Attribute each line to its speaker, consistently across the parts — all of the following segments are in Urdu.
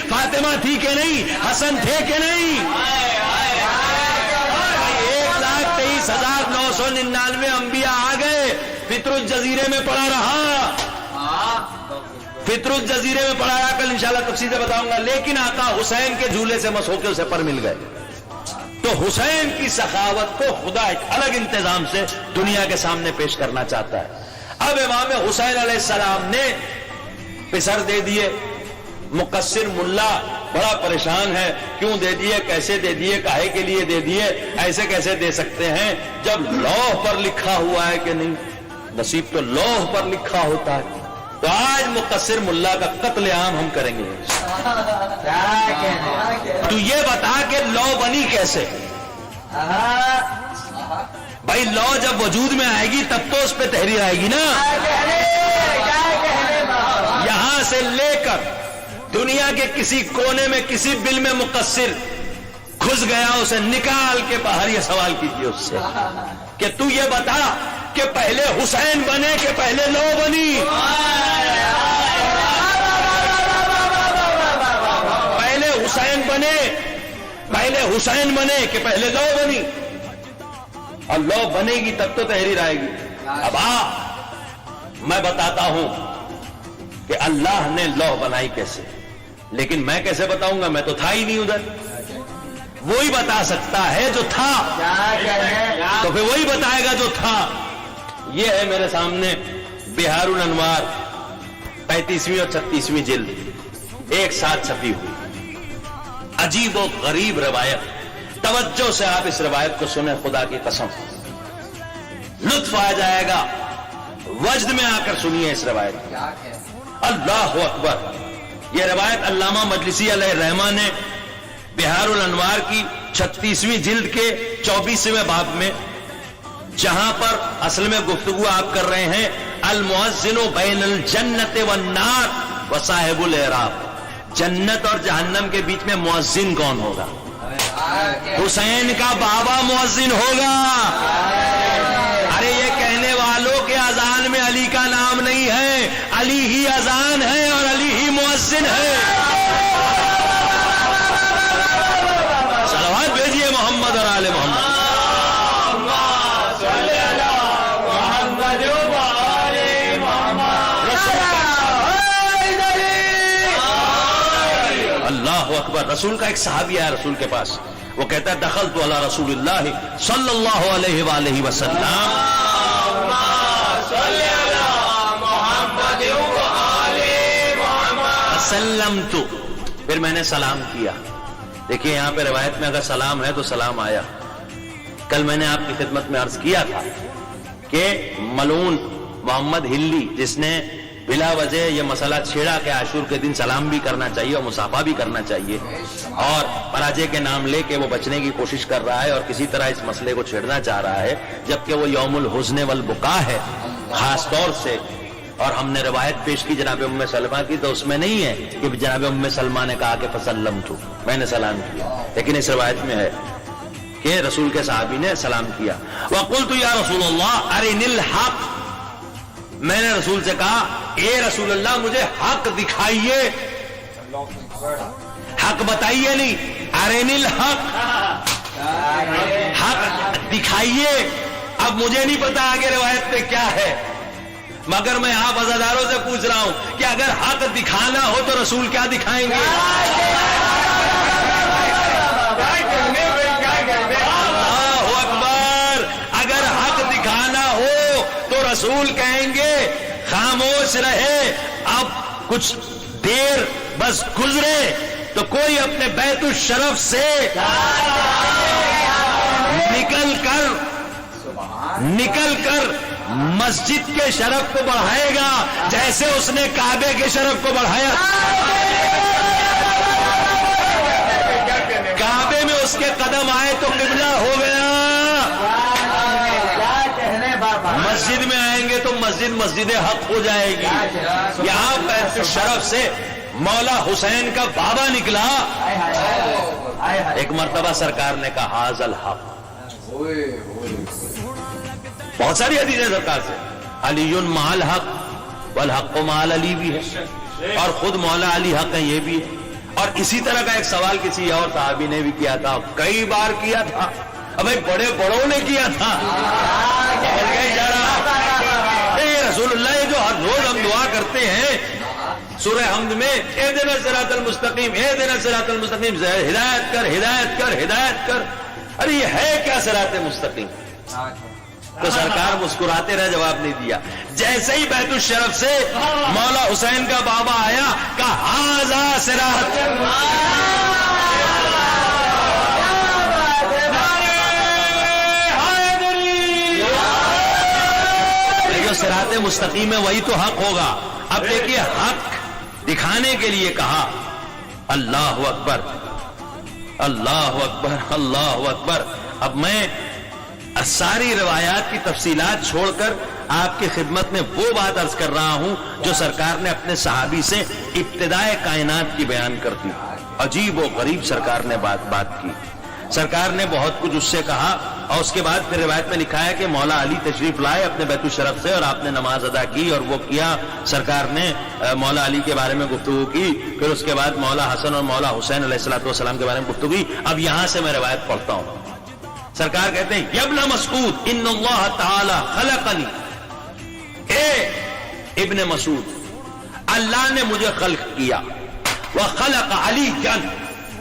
Speaker 1: فاطمہ تھی کہ نہیں، حسن تھے کہ نہیں؟ 1,23,999 انبیاء آ گئے، فطر الجزیرے میں پڑا رہا، فطر الجزیرے میں پڑھایا، کل انشاءاللہ تفصیل سے بتاؤں گا، لیکن آقا حسین کے جھولے سے مس ہو کے اسے پر مل گئے۔ تو حسین کی سخاوت کو خدا ایک الگ انتظام سے دنیا کے سامنے پیش کرنا چاہتا ہے۔ اب امام حسین علیہ السلام نے پسر دے دیے، مقصر ملا بڑا پریشان ہے، کیوں دے دیے، کیسے دے دیے، کاہے کے لیے دے دیے، ایسے کیسے دے سکتے ہیں جب لوح پر لکھا ہوا ہے کہ نہیں؟ نصیب تو لوح پر لکھا ہوتا ہے۔ تو آج مقصر ملا کا قتل عام ہم کریں گے۔ تو یہ بتا کہ لو بنی کیسے؟ بھائی لو جب وجود میں آئے گی تب تو اس پہ تحریر آئے گی نا۔ یہاں سے لے کر دنیا کے کسی کونے میں کسی بل میں مقصر گھس گیا، اسے نکال کے باہر یہ سوال کیجیے اس سے کہ تو یہ بتا کہ پہلے حسین بنے کہ پہلے لو بنی؟ پہلے حسین بنے کہ پہلے لو بنی؟ اور لو بنے گی تب تو تحریر آئے گی۔ اب میں بتاتا ہوں کہ اللہ نے لوح بنائی کیسے، لیکن میں کیسے بتاؤں گا، میں تو تھا ہی نہیں ادھر، وہی بتا سکتا ہے جو تھا، تو پھر وہی بتائے گا جو تھا۔ یہ ہے میرے سامنے بہار الانوار 35ویں اور 36ویں جلد ایک ساتھ چھپی ہوئی، عجیب و غریب روایت۔ توجہ سے آپ اس روایت کو سنیں، خدا کی قسم لطف آ جائے گا، وجد میں آ کر سنیے اس روایت کو۔ اللہ اکبر۔ یہ روایت علامہ مجلسی علیہ الرحمہ نے بہار الانوار کی 36ویں جلد کے 24ویں باب میں، جہاں پر اصل میں گفتگو آپ کر رہے ہیں المؤذن بین الجنت والنار وصاحب الاعراب، جنت اور جہنم کے بیچ میں مؤذن کون ہوگا؟ حسین کا بابا مؤذن ہوگا۔ ارے یہ کہنے والوں کے اذان میں علی کا نام نہیں ہے، علی ہی اذان ہے اور علی ہی مؤذن ہے۔ صلوات بھیجیے محمد اور آل محمد۔ اللہ اکبر۔ رسول کا ایک صحابی آیا رسول کے پاس، وہ کہتا ہے دخلت علی رسول اللہ صلی اللہ علیہ وآلہ وسلم، سلمت، پھر میں نے سلام کیا۔ دیکھیے یہاں پہ روایت میں اگر سلام ہے تو سلام آیا۔ کل میں نے آپ کی خدمت میں عرض کیا تھا کہ ملعون محمد ہلی جس نے بلا وجہ یہ مسئلہ چھیڑا کہ عاشور کے دن سلام بھی کرنا چاہیے اور مصافحہ بھی کرنا چاہیے، اور پراجے کے نام لے کے وہ بچنے کی کوشش کر رہا ہے اور کسی طرح اس مسئلے کو چھیڑنا چاہ رہا ہے، جبکہ وہ یوم الحزن والبکا ہے خاص طور سے۔ اور ہم نے روایت پیش کی جناب ام سلمہ کی، تو اس میں نہیں ہے کہ جناب ام سلمہ نے کہا کہ فسلمت، میں نے سلام کیا، لیکن اس روایت میں ہے کہ رسول کے صحابی نے سلام کیا۔ وقلت یا رسول اللہ ارنی الحق، میں نے رسول سے کہا اے رسول اللہ مجھے حق دکھائیے، حق بتائیے نہیں، ارنی الحق، حق دکھائیے۔ اب مجھے نہیں پتا آگے روایت میں کیا ہے، مگر میں آپ عزاداروں سے پوچھ رہا ہوں کہ اگر حق دکھانا ہو تو رسول کیا دکھائیں گے؟ اللہ اکبر۔ اگر حق دکھانا ہو تو رسول کہیں گے خاموش رہے، اب کچھ دیر بس گزرے تو کوئی اپنے بیت الشرف سے نکل کر مسجد کے شرف کو بڑھائے گا جیسے اس نے کعبے کے شرف کو بڑھایا۔ کعبے میں اس کے قدم آئے تو قبلہ ہو گیا، مسجد میں آئیں گے تو مسجد حق ہو جائے گی۔ یہاں بیت الشرف سے مولا حسین کا بابا نکلا۔ ایک مرتبہ سرکار نے کہا ھذا الحق، بہت ساری حدیثیں سرکار سے، علی مع الحق والحق مع علی بھی ہے، اور خود مولا علی حق ہیں یہ بھی ہے، اور اسی طرح کا ایک سوال کسی اور صحابی نے بھی کیا تھا، کئی بار کیا تھا، اب بڑے بڑوں نے کیا تھا. رسول اللہ یہ جو ہر روز ہم دعا کرتے ہیں سورہ حمد میں، اہدنا الصراط المستقیم، اہدنا الصراط المستقیم، ہدایت کر ہدایت کر ہدایت کر، ارے یہ ہے کیا صراط مستقیم؟ تو سرکار مسکراتے رہے، جواب نہیں دیا. جیسے ہی بیت الشرف سے مولا حسین کا بابا آیا، کہا ھذا صراط. جو صراط مستقیم ہے وہی تو حق ہوگا. اب دیکھیے حق دکھانے کے لیے کہا اللہ اکبر اللہ اکبر اللہ اکبر. اب میں ساری روایات کی تفصیلات چھوڑ کر آپ کی خدمت میں وہ بات عرض کر رہا ہوں جو سرکار نے اپنے صحابی سے ابتدائے کائنات کی بیان کر دی. عجیب و غریب سرکار نے بات کی. سرکار نے بہت کچھ اس سے کہا، اور اس کے بعد پھر روایت میں لکھا ہے کہ مولا علی تشریف لائے اپنے بیت الشرف سے، اور آپ نے نماز ادا کی، اور وہ کیا سرکار نے مولا علی کے بارے میں گفتگو کی. پھر اس کے بعد مولا حسن اور مولا حسین علیہ الصلوۃ والسلام کے بارے میں گفتگو کی. اب یہاں سے میں روایت پڑھتا ہوں. سرکار کہتے ہیں یا ابن مسعود ان اللہ تعالی خلقنی، اے ابن مسعود اللہ نے مجھے خلق کیا، وخلق علی جن،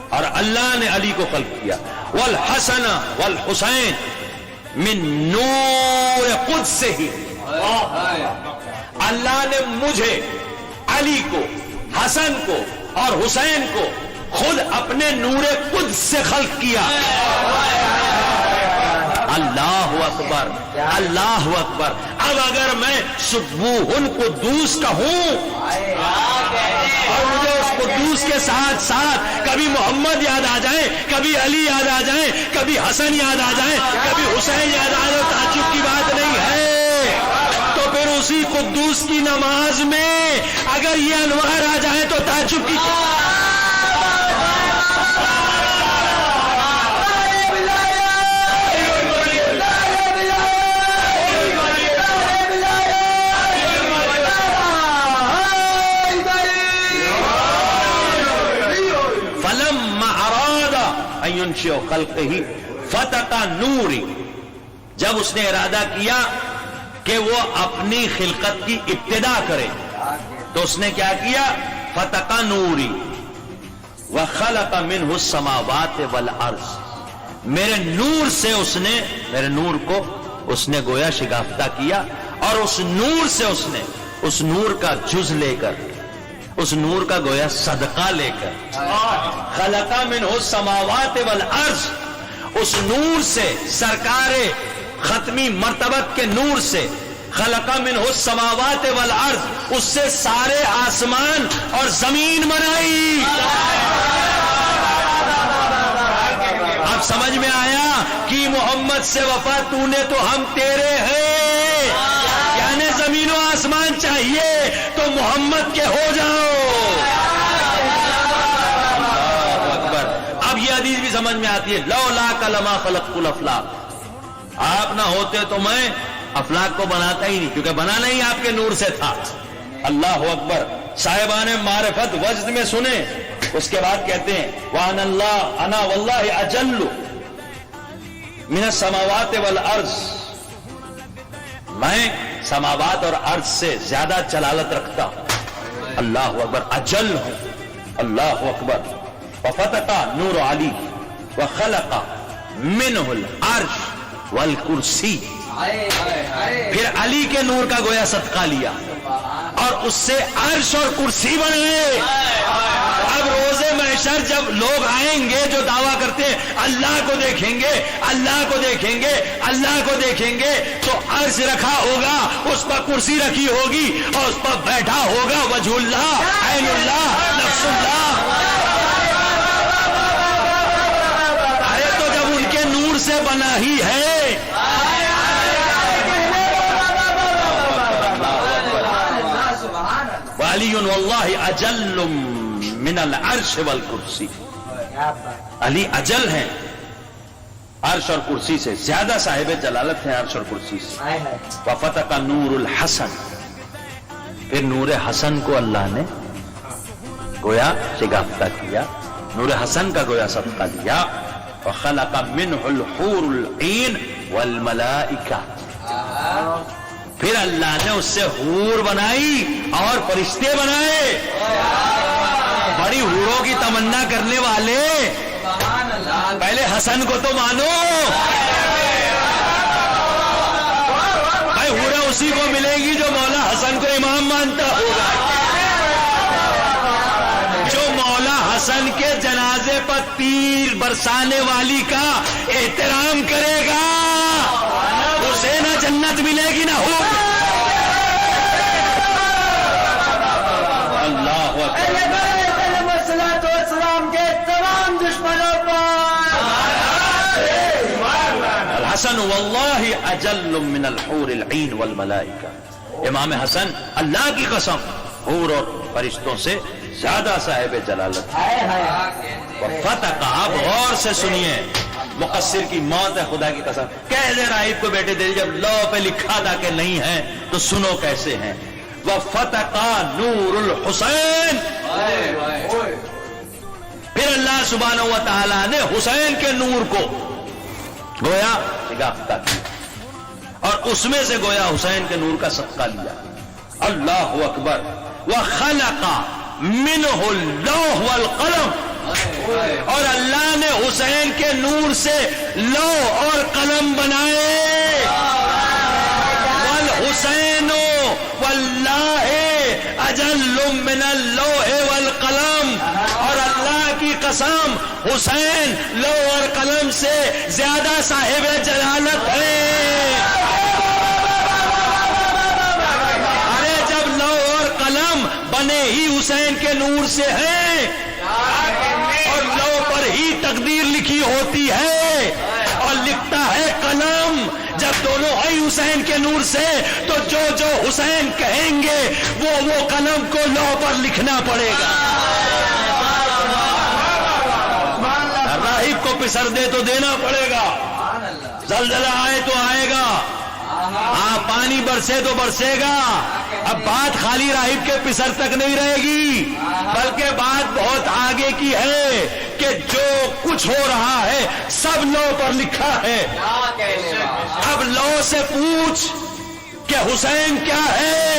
Speaker 1: اور اللہ نے علی کو خلق کیا، والحسن والحسین من نور قدس ہی، اللہ نے مجھے علی کو حسن کو اور حسین کو خود اپنے نور قدس سے خلق کیا. اللہ اکبر اللہ اکبر. اب اگر میں سبوح قدوس کہوں اور مجھے اس قدوس کے ساتھ ساتھ کبھی محمد یاد آ جائے، کبھی علی یاد آ جائے، کبھی حسن یاد آ جائے، کبھی حسین یاد آ جائے، تعجب کی بات نہیں ہے. تو پھر اسی قدوس کی نماز میں اگر یہ انوار آ جائے تو تعجب کی خلقہ فتق نوری. جب اس نے ارادہ کیا کہ وہ اپنی خلقت کی ابتدا کرے تو اس نے کیا کیا؟ فتق نوری وخلق منہ السماوات والارض. میرے نور سے اس نے، میرے نور کو اس نے گویا شگافتہ کیا، اور اس نور سے اس نے اس نور کا جز لے کر، اس نور کا گویا صدقہ لے کر، خلق منہ السماوات والارض، اس نور سے، سرکار ختمی مرتبت کے نور سے، خلق منہ السماوات والارض، اس سے سارے آسمان اور زمین بنائی. اب سمجھ میں آیا کہ محمد سے وفا تو نے تو ہم تیرے ہیں، یعنی زمین و آسمان چاہیے تو محمد کے ہو جاؤ. اب یہ حدیث بھی سمجھ میں آتی ہے، لولاک لما خلقت الافلاک، آپ نہ ہوتے تو میں افلاک کو بناتا ہی نہیں، کیونکہ بنانا ہی آپ کے نور سے تھا. اللہ اکبر. صاحبان معرفت وجد میں سنیں، اس کے بعد کہتے ہیں وَأَنَا اللَّهُ أَنَا وَاللَّهِ أَجَلُّ مِنَ السَّمَاوَاتِ وَالْأَرْضِ، میں سماوات اور عرض سے زیادہ جلالت رکھتا ہوں. اللہ اکبر. اجل ہوں. اللہ اکبر. وفتق نور علی وخلق منہ العرش والکرسی. پھر علی کے نور کا گویا صدقہ لیا اور اس سے عرش اور کرسی بنے. اب روز محشر جب لوگ آئیں گے جو دعویٰ کرتے ہیں اللہ کو دیکھیں گے، اللہ کو دیکھیں گے، اللہ کو دیکھیں گے، تو عرش رکھا ہوگا، اس پر کرسی رکھی ہوگی، اور اس پر بیٹھا ہوگا وجہ اللہ، عین اللہ، نفس اللہ. ارے تو جب ان کے نور سے بنا ہی ہے. علی واللہ اجل من العرش والکرسی. علی اجل ہیں، عرش اور کرسی سے زیادہ صاحب جلالت ہیں عرش اور کرسی سے. وفتق نور الحسن، پھر نور حسن کو اللہ نے گویا شگافتہ کیا، نور حسن کا گویا صدقہ لیا، وخلق منہ الحور العین والملائکہ، پھر اللہ نے اس سے حور بنائی اور فرشتے بنائے۔ بڑی حوروں کی تمنا کرنے والے پہلے حسن کو تو مانو بھائی، حوریں اسی کو ملے گی جو مولا حسن کو امام مانتا ہوگا، جو مولا حسن کے جنازے پر تیر برسانے والی کا احترام کرے گا، اسے نہ جنت ملے گی نہ ہو۔ اللہ اکبر۔ الحسن واللہ اجل من الحور العین والملائکہ، امام حسن اللہ کی قسم حور اور فرشتوں سے زیادہ صاحب جلالت ہے۔ فتح، آپ غور سے سنیے، مقصر کی موت ہے خدا کی قسم۔ کہہ دے راہب کو بیٹے دل، جب لو پہ لکھا تھا کہ نہیں ہے تو سنو کیسے ہیں۔ وَفَتَقَ نُورُ الْحُسَيْن، پھر اللہ سبحانہ و تعالیٰ نے حسین کے نور کو گویا شگافتہ کیا اور اس میں سے گویا حسین کے نور کا صدقہ لیا۔ اللہ اکبر۔ وَخَلَقَ مِنْهُ اللَّوْحَ وَالْقَلَمَ، اور اللہ نے حسین کے نور سے لوح اور قلم بنائے۔ وَالْحُسَيْنُ وَاللَّهِ أَجَلُّ مِنَ اللَّوْحِ وَالْقَلَمِ، اور اللہ کی قسم حسین لوح اور قلم سے زیادہ صاحب جلالت ہے۔ ارے جب لوح اور قلم بنے ہی حسین کے نور سے ہیں اور لوح پر ہی تقدیر لکھی ہوتی ہے اور لکھتا ہے قلم، جب دونوں ہیں حسین کے نور سے تو جو جو حسین کہیں گے وہ قلم کو لوح پر لکھنا پڑے گا۔ راہب کو پسر دے تو دینا پڑے گا، زلزلہ آئے تو آئے گا، پانی برسے تو برسے گا۔ اب بات خالی راہب کے پسر تک نہیں رہے گی، بلکہ بات بہت آگے کی ہے کہ جو کچھ ہو رہا ہے سب لوح پر لکھا ہے۔ اب لوح سے پوچھ کہ حسین کیا ہے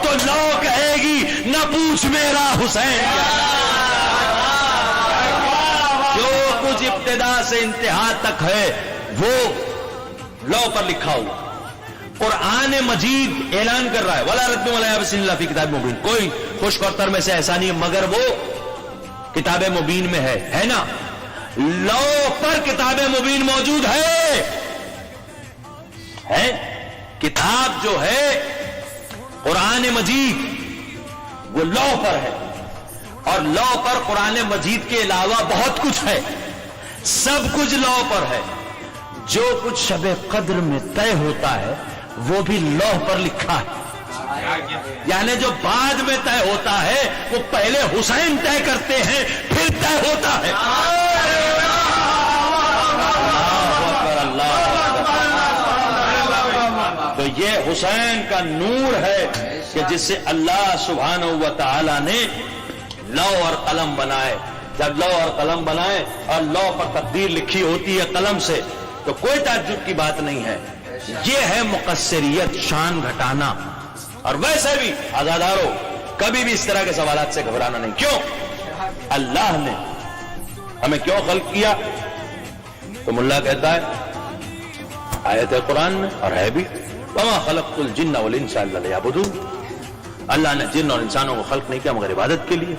Speaker 1: تو لوح کہے گی نہ پوچھ میرا حسین کیا۔ جو کچھ ابتدا سے انتہا تک ہے وہ لوح پر لکھا ہوا۔ قرآن مجید اعلان کر رہا ہے وَلَا رَدُّ وَلَا يَبْسِ إِلَّا فِي كِتَابٍ مُبِينٍ، کوئی خشک اور تر میں سے ایسا نہیں مگر وہ کتاب مبین میں ہے نا۔ لوح پر کتاب مبین موجود ہے، کتاب جو ہے قرآن مجید وہ لوح پر ہے، اور لوح پر قرآن مجید کے علاوہ بہت کچھ ہے، سب کچھ لوح پر ہے۔ جو کچھ شب قدر میں طے ہوتا ہے وہ بھی لوح پر لکھا ہے، یعنی جو بعد میں طے ہوتا ہے وہ پہلے حسین طے کرتے ہیں پھر طے ہوتا ہے۔ تو یہ حسین کا نور ہے کہ جس سے اللہ سبحانہ و تعالی نے لوح اور قلم بنائے۔ جب لوح اور قلم بنائے اور لوح پر تقدیر لکھی ہوتی ہے قلم سے تو کوئی تعجب کی بات نہیں ہے۔ یہ ہے مقصریت، شان گھٹانا۔ اور ویسے بھی آزادارو کبھی بھی اس طرح کے سوالات سے گھبرانا نہیں۔ کیوں؟ اللہ نے ہمیں کیوں خلق کیا؟ تو ملا کہتا ہے آیت ہے قرآن میں اور ہے بھی وَمَا خَلَقْتُ الْجِنَّ وَالْإِنسَ إِلَّا لِيَعْبُدُونِ، اللہ نے جن اور انسانوں کو خلق نہیں کیا مگر عبادت کے لیے۔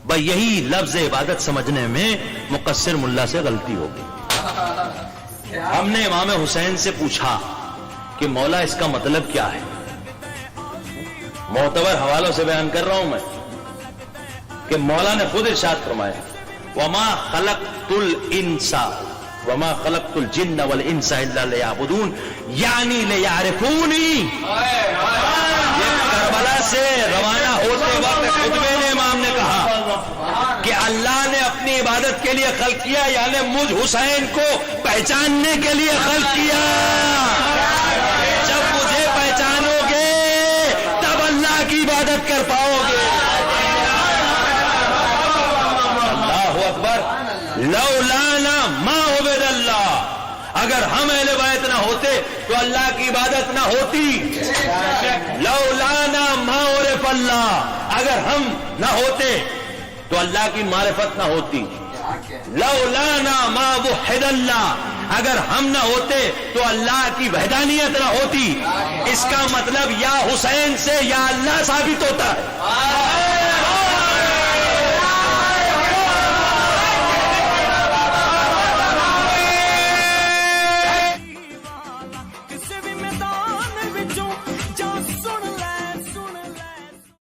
Speaker 1: بھائی یہی لفظ عبادت سمجھنے میں مقصر ملا سے غلطی ہوگی۔ ہم نے امام حسین سے پوچھا کہ مولا اس کا مطلب کیا ہے؟ معتبر حوالوں سے بیان کر رہا ہوں میں کہ مولا نے خود ارشاد فرمایا وَمَا خَلَقْتُ الْإِنسَ وَمَا خَلَقْتُ الْجِنَّ وَالْإِنسَ إِلَّا لِيَعْبُدُونِ، یعنی لِيَعْرِفُونِی۔ یہ کربلا سے روانہ ہوتے وقت خطبے میں امام نے کہا کہ اللہ نے اپنی عبادت کے لیے خلق کیا، یعنی مجھ حسین کو پہچاننے کے لیے خلق کیا۔ جب مجھے پہچانو گے تب اللہ کی عبادت کر پاؤ گے۔ لولانا ما عبد اللہ، اگر ہم اہل بیت نہ ہوتے تو اللہ کی عبادت نہ ہوتی. لولانا ما عرف اللہ، اگر ہم نہ ہوتے تو اللہ کی معرفت نہ ہوتی. لولانا ما وحد اللہ، اگر ہم نہ ہوتے تو اللہ کی وحدانیت نہ ہوتی. اس کا مطلب یا حسین سے یا اللہ ثابت ہوتا ہے.